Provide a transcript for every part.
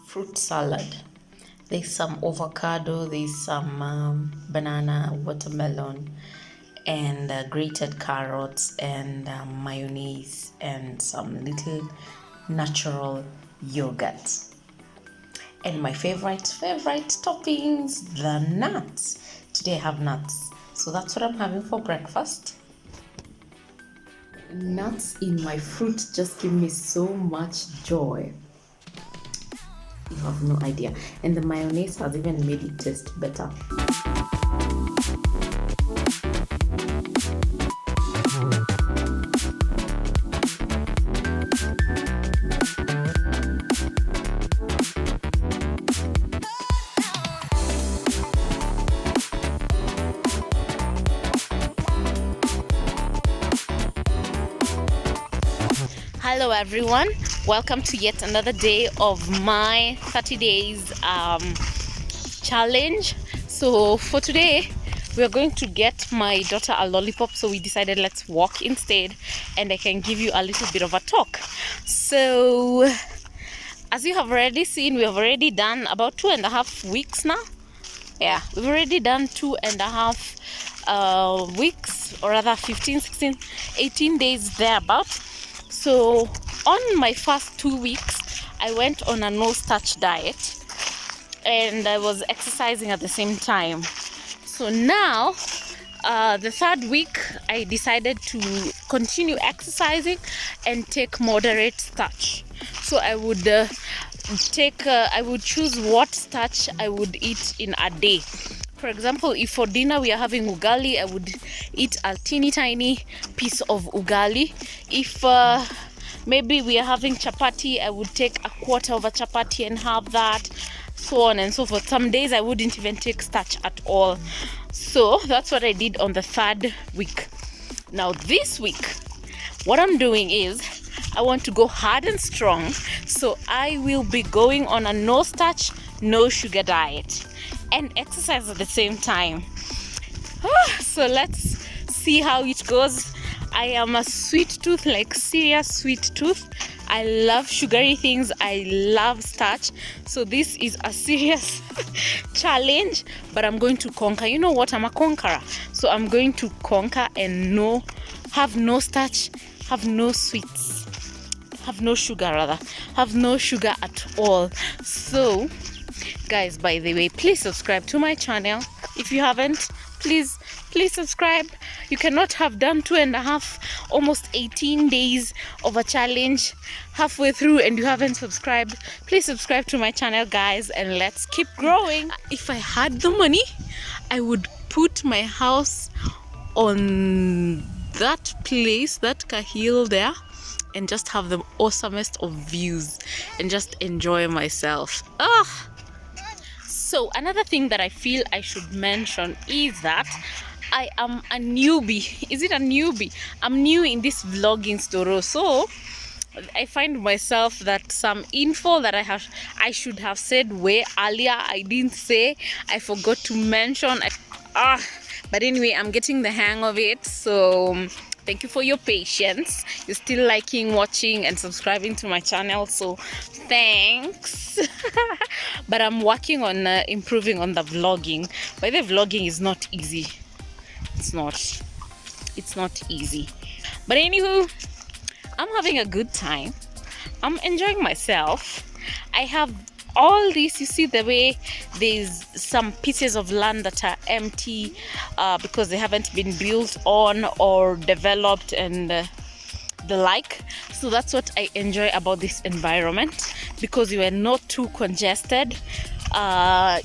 Fruit salad. There's some avocado, there's some banana, watermelon, and grated carrots, and mayonnaise, and some little natural yogurt. And my favorite toppings, the nuts. Today I have nuts. So that's what I'm having for breakfast. Nuts in my fruit just give me so much joy. You have no idea. And the mayonnaise has even made it taste better. Hello everyone, welcome to yet another day of my 30 days challenge. So for today we are going to get my daughter a lollipop, so we decided let's walk instead and I can give you a little bit of a talk. So as you have already seen, we have already done about 2.5 weeks now. Yeah, we've already done 2.5 weeks, or rather 15, 16, 18 days thereabout. So on my first 2 weeks, I went on a no starch diet and I was exercising at the same time. So now, the third week, I decided to continue exercising and take moderate starch. So I would I would choose what starch I would eat in a day. For example, if for dinner we are having ugali, I would eat a teeny tiny piece of ugali. If maybe we are having chapati, I would take a quarter of a chapati and have that, so on and so forth. Some days I wouldn't even take starch at all. So that's what I did on the third week. Now this week, what I'm doing is I want to go hard and strong. So I will be going on a no starch, no sugar diet and exercise at the same time. So let's see how it goes. I am a sweet tooth, like serious sweet tooth. I love sugary things. I love starch. So this is a serious challenge, but I'm going to conquer. You know what? I'm a conqueror. So I'm going to conquer and have no starch, have no sweets, have no sugar rather, have no sugar at all. So guys, by the way, please subscribe to my channel. If you haven't, please subscribe. You cannot have done 2.5, almost 18 days of a challenge halfway through and you haven't subscribed. Please subscribe to my channel, guys, and let's keep growing. If I had the money, I would put my house on that place, that Cahill there, and just have the awesomest of views and just enjoy myself. So another thing that I feel I should mention is that I am a newbie. Is it a newbie? I'm new in this vlogging story, so I find myself that some info that I should have said way earlier, I didn't say. I forgot to mention. But anyway, I'm getting the hang of it. So thank you for your patience. You're still liking, watching, and subscribing to my channel, so thanks. But I'm working on improving on the vlogging. By the vlogging is not easy. It's not easy. But anywho, I'm having a good time. I'm enjoying myself. I have all this, you see the way there's some pieces of land that are empty because they haven't been built on or developed and the like. So that's what I enjoy about this environment, because you are not too congested.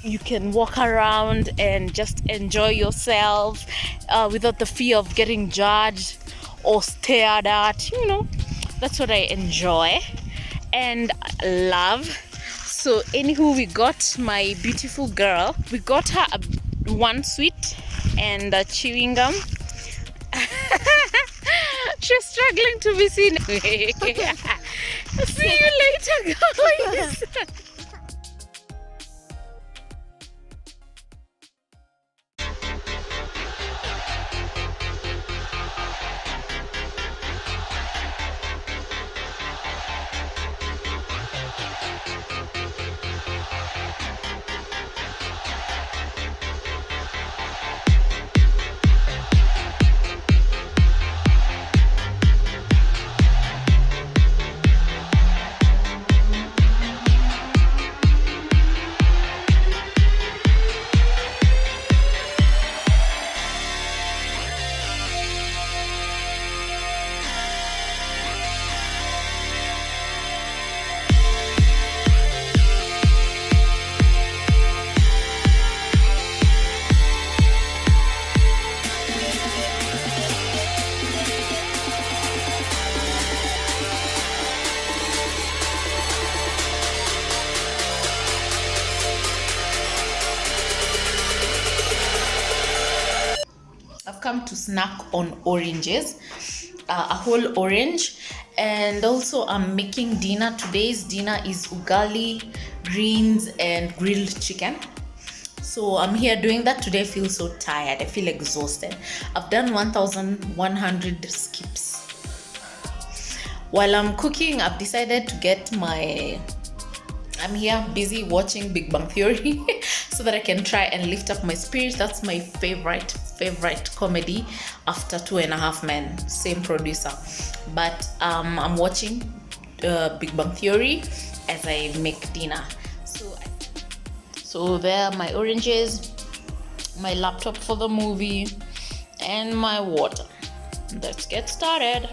You can walk around and just enjoy yourself without the fear of getting judged or stared at. You know, that's what I enjoy and love. So anywho, we got my beautiful girl. We got her one sweet and chewing gum. She's struggling to be seen. See you later, guys. snack on oranges, a whole orange. And also I'm making dinner. Today's dinner is ugali, greens, and grilled chicken. So I'm here doing that. Today I feel so tired. I feel exhausted. I've done 1,100 skips. While I'm cooking, I've decided to get I'm here busy watching Big Bang Theory so that I can try and lift up my spirits. That's my favorite comedy after 2.5 Men, same producer. But I'm watching Big Bang Theory as I make dinner. So there are my oranges, my laptop for the movie, and my water. Let's get started.